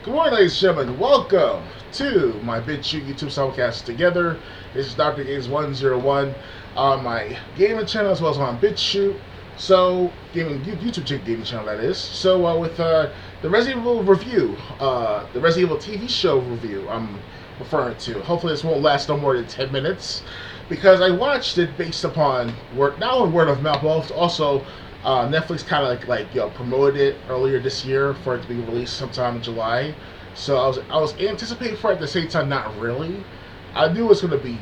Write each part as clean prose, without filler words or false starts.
Good morning, ladies and gentlemen. Welcome to my BitChute YouTube simulcast together. This is DoctorGames101 on my gaming channel as well as on BitChute. So, gaming channel that is. So, with the Resident Evil review, the Resident Evil TV show review, I'm referring to. Hopefully, this won't last no more than 10 minutes because I watched it based upon word, not only word of mouth, but also Netflix kind of promoted it earlier this year for it to be released sometime in July. So I was anticipating for it at the same time, not really. I knew it was going to be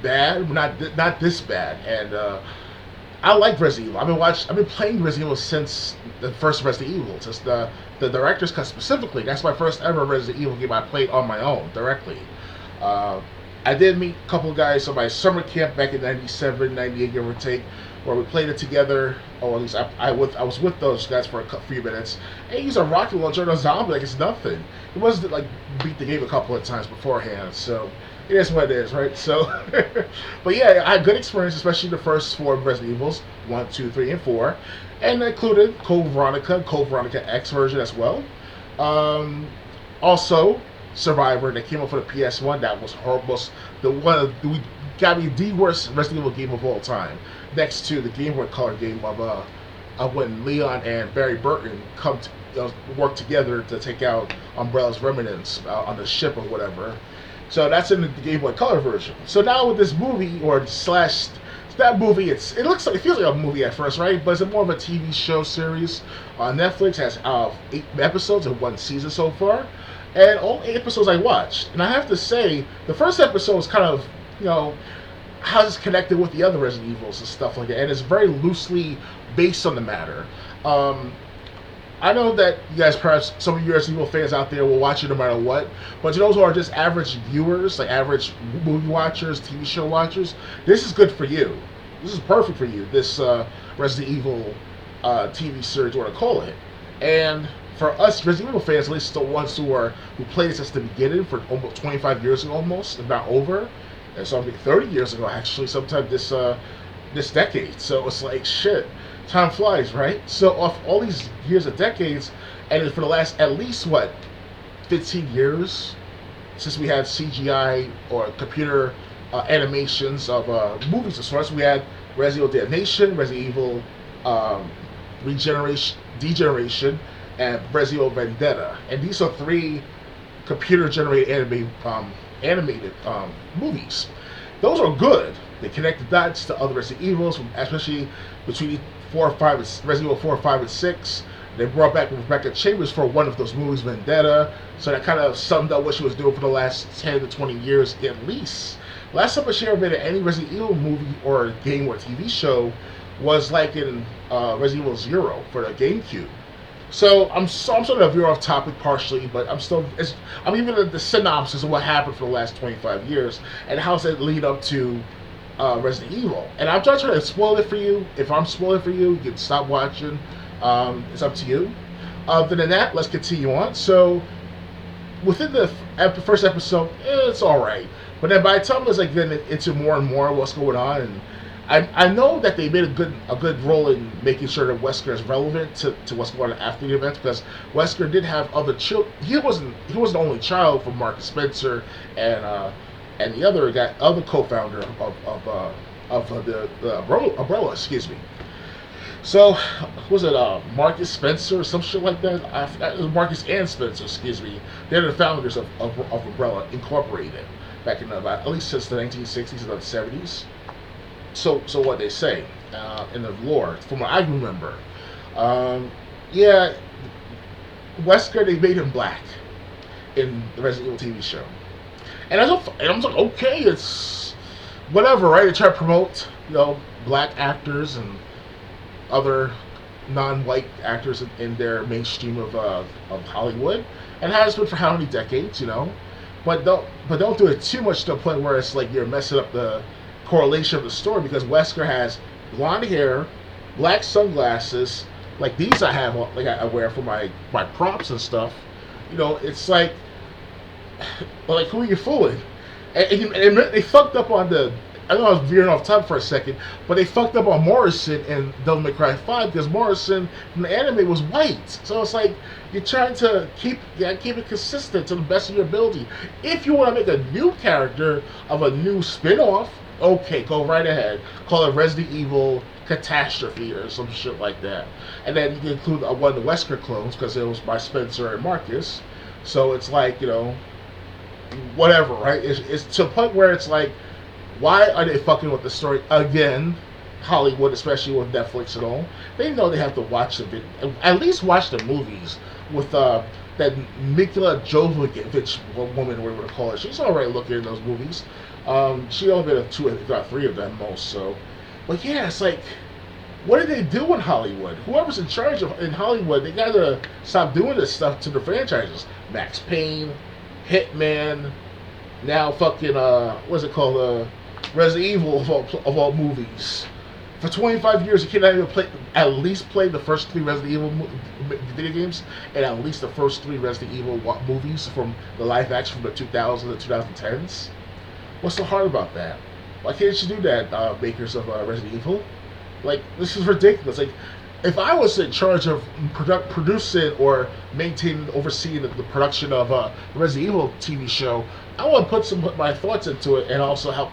bad, but not this bad. And I like Resident Evil. I've been playing Resident Evil since the first Resident Evil, since the director's cut specifically. That's my first ever Resident Evil game I played on my own directly. Uh, I did meet a couple of guys on my summer camp back in '97, '98, give or take, where we played it together. Or at least I was with those guys for a few minutes. And he used a rocket launcher on a zombie like it's nothing. It wasn't like beat the game a couple of times beforehand. So it is what it is, right? So, but yeah, I had good experience, especially the first four Resident Evils, 1, 2, 3, and 4, and that included Code Veronica X version as well. Also, Survivor that came up for the PS1. That was horrible. We got me the worst Resident Evil game of all time, next to the Game Boy Color game of when Leon and Barry Burton work together to take out Umbrella's remnants on the ship or whatever. So that's in the Game Boy Color version. So now with this movie or slash that movie, it feels like a movie at first, right? But it's more of a TV show series. Netflix has 8 episodes in one season so far, and all 8 episodes I watched. And I have to say, the first episode is kind of, how it's connected with the other Resident Evils and stuff like that, and it's very loosely based on the matter. I know that you guys, perhaps some of you Resident Evil fans out there will watch it no matter what, but to those who are just average viewers, like average movie watchers, TV show watchers, this is good for you. This is perfect for you, this Resident Evil TV series, or to call it. And for us Resident Evil fans, at least the ones who played it since the beginning, for almost 25 years ago, almost, if not over, and so I mean 30 years ago actually, sometime this decade. So it's like, shit, time flies, right? So off all these years of decades, and for the last at least 15 years since we had CGI or computer animations of movies of sorts. We had Resident Evil Damnation, Resident Evil Degeneration, and Resident Evil Vendetta, and these are 3 computer-generated animated movies. Those are good. They connect the dots to other Resident Evils, especially between 4, 5, Resident Evil 4, 5, and 6. They brought back Rebecca Chambers for one of those movies, Vendetta, so that kind of summed up what she was doing for the last 10 to 20 years at least. Last time she ever made any Resident Evil movie or game or TV show was like in Resident Evil Zero for the GameCube. So I'm sort of veer off topic partially, but I'm giving the synopsis of what happened for the last 25 years and how does it lead up to Resident Evil. And I'm not trying to spoil it for you. If I'm spoiling for you, you can stop watching. It's up to you. Other than that, let's continue on. So within the first episode, it's all right. But then by the time it's like getting into more and more what's going on, and I know that they made a good role in making sure that Wesker is relevant to what's going on after the event, because Wesker did have other children. He wasn't the only child from Marcus Spencer and the other co-founder of the Umbrella, excuse me. So, was it Marcus Spencer or some shit like that? I forgot. It was Marcus and Spencer, excuse me. They're the founders of Umbrella Incorporated back in at least since the 1960s and the 70s. So what they say in the lore, from what I remember, yeah, Wesker, they made him black in the Resident Evil TV show, and I was like, okay, it's whatever, right? They try to promote black actors and other non-white actors in their mainstream of Hollywood, and it has been for how many decades, but don't do it too much to the point where it's like you're messing up the correlation of the story, because Wesker has blonde hair, black sunglasses, like these I have, like I wear for my props and stuff. It's like who are you fooling? And they fucked up on I know I was veering off topic for a second, but they fucked up on Morrison in Devil May Cry 5 because Morrison from the anime was white. So it's like you're trying to keep it consistent to the best of your ability. If you want to make a new character of a new spin-off, okay, go right ahead. Call it Resident Evil Catastrophe or some shit like that. And then you can include one of the Wesker clones because it was by Spencer and Marcus. So it's like, whatever, right? It's to a point where it's like, why are they fucking with the story again? Hollywood, especially with Netflix and all, they know they have to watch the video, at least watch the movies with that Mila Jovovich woman, whatever to call it. She's alright looking in those movies. She only been in 2 if not 3 of them most. So, but yeah, it's like, what did they do in Hollywood? Whoever's in charge in Hollywood, they gotta stop doing this stuff to the franchises. Max Payne, Hitman, now fucking what's it called? Resident Evil of all movies. For 25 years, you cannot even at least play the first 3 Resident Evil video games, and at least the first 3 Resident Evil movies from the live action from the 2000s and 2010s. What's so hard about that? Why can't you do that, makers of Resident Evil? Like, this is ridiculous. Like, if I was in charge of producing or maintaining, overseeing the production of the Resident Evil TV show, I want to put my thoughts into it and also help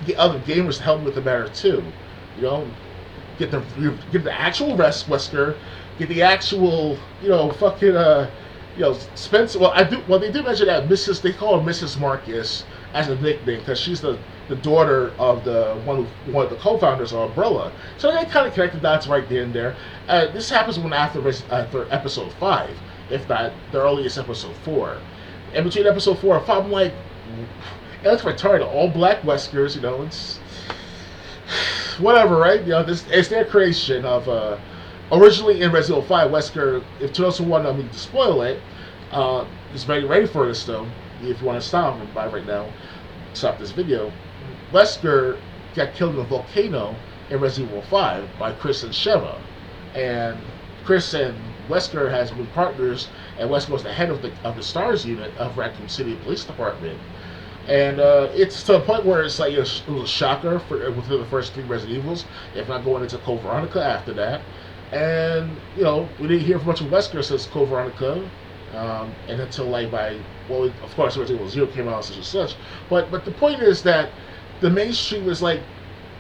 get other gamers to help me with the matter too. Get the actual Wesker, get the actual, fucking, Spencer. Well, they do mention that they call her Mrs. Marcus as a nickname because she's the daughter of one of the co-founders of Umbrella. So they kind of connect the dots right there and there. This happens after episode 5, if not the earliest episode 4. And between episode 4 and 5, I'm like, it looks retarded. All black Weskers, it's whatever, right? It's their creation of originally in Resident Evil 5, Wesker. If to those who want me to spoil it, is ready for this though. If you want to stop me by right now, stop this video. Wesker got killed in a volcano in Resident Evil 5 by Chris and Sheva, and Chris and Wesker has been partners, and Wesker was the head of the STARS unit of Raccoon City Police Department. And it's to a point where it's like it was a shocker within the first 3 Resident Evils, if not going into Code Veronica after that. And we didn't hear much of Wesker since Code Veronica, and until of course Resident Evil 0 came out such and such. But the point is that the mainstream is like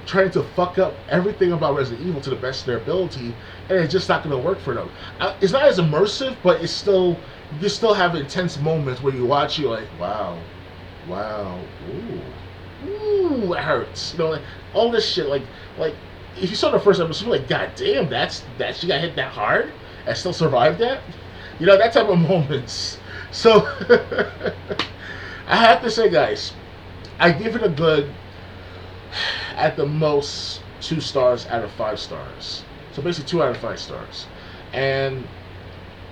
trying to fuck up everything about Resident Evil to the best of their ability, and it's just not going to work for them. It's not as immersive, but you still have intense moments where you watch, you're like, wow, ooh, it hurts. All this shit, like if you saw the first episode, you're like, god damn, she got hit that hard and still survived that. That type of moments. So I have to say, guys, I give it a good, at the most, 2 stars out of 5 stars. So basically 2 out of 5 stars. And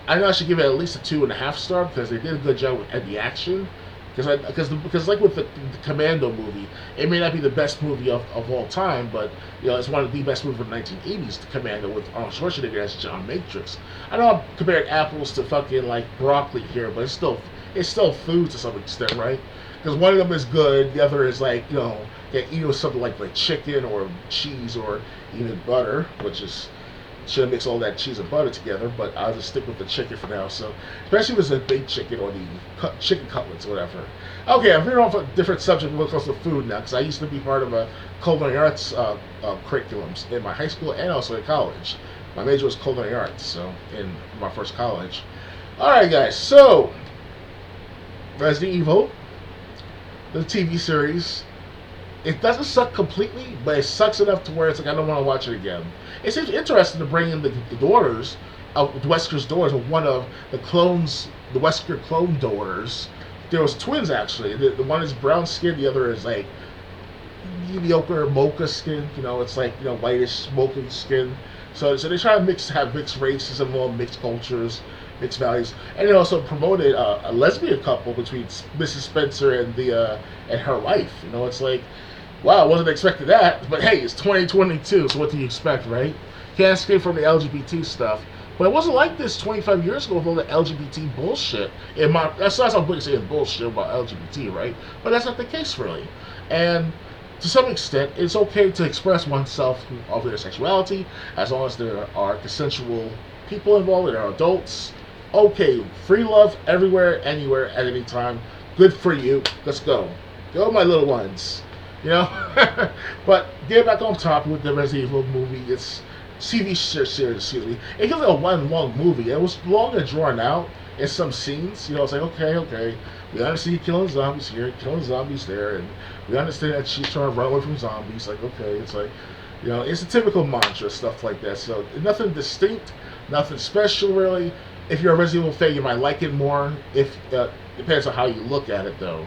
I know I should give it at least a 2.5 star because they did a good job at the action. Because like with the Commando movie, it may not be the best movie of all time, but it's one of the best movies of the 1980s. The Commando with Arnold Schwarzenegger as John Matrix. I know I'm comparing apples to fucking like broccoli here, but it's still food to some extent, right? Because one of them is good, the other is like eat with something like chicken or cheese or even butter, which is. Should have mixed all that cheese and butter together, but I'll just stick with the chicken for now. So, especially if it's a baked chicken or the chicken cutlets or whatever. Okay, I'm veering off a different subject when it comes to food now, because I used to be part of a culinary arts curriculums in my high school and also in college. My major was culinary arts, so in my first college. All right, guys. So, Resident Evil, the TV series. It doesn't suck completely, but it sucks enough to where it's like I don't want to watch it again. It seems interesting to bring in the daughters of Wesker's daughters, of one of the clones, the Wesker clone daughters. There was twins actually. The one is brown skin, the other is like mediocre mocha skin. It's like whitish smoking skin. So they try to have mixed races and mixed cultures, mixed values, and they also promoted a lesbian couple between Mrs. Spencer and and her wife. It's like. Wow, I wasn't expecting that, but hey, it's 2022, so what do you expect, right? Can't escape from the LGBT stuff. But it wasn't like this 25 years ago with all the LGBT bullshit. That's how I'm saying bullshit about LGBT, right? But that's not the case, really. And to some extent, it's okay to express oneself of their sexuality as long as there are consensual people involved, there are adults. Okay, free love everywhere, anywhere, at any time. Good for you. Let's go. Go, my little ones. You know? But get back on top with the Resident Evil movie. It's TV series, excuse me. It was like a one long movie. It was long and drawn out in some scenes. You know, it's like, okay. We understand you killing zombies here, killing zombies there, and we understand that she's trying to run away from zombies. Like, okay, it's like, you know, it's a typical mantra, stuff like that. So nothing distinct, nothing special really. If you're a Resident Evil fan, you might like it more. If depends on how you look at it, though.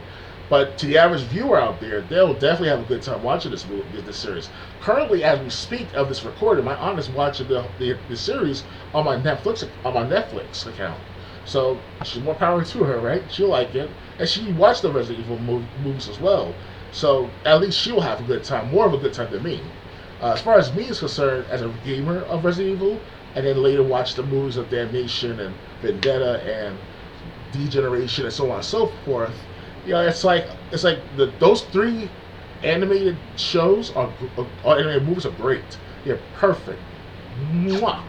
But to the average viewer out there, they'll definitely have a good time watching this movie, this series. Currently, as we speak of this recording, my aunt is watching the series on my Netflix account. So she's more power to her, right? She'll like it, and she watched the Resident Evil movies as well. So at least she'll have a good time, more of a good time than me. As far as me is concerned, as a gamer of Resident Evil, and then later watch the movies of Damnation and Vendetta and Degeneration and so on and so forth. You know, it's like those three animated shows animated movies are great. They're perfect. Mwah.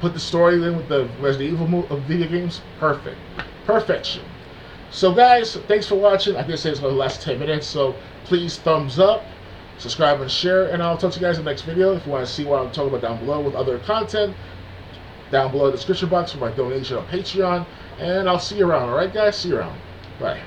Put the story in with the Resident Evil video games. Perfect. Perfection. So guys, thanks for watching. I did say it's going to last 10 minutes, so please thumbs up, subscribe and share, and I'll talk to you guys in the next video. If you want to see what I'm talking about down below with other content, down below in the description box for my donation on Patreon, and I'll see you around. Alright guys, see you around. Bye.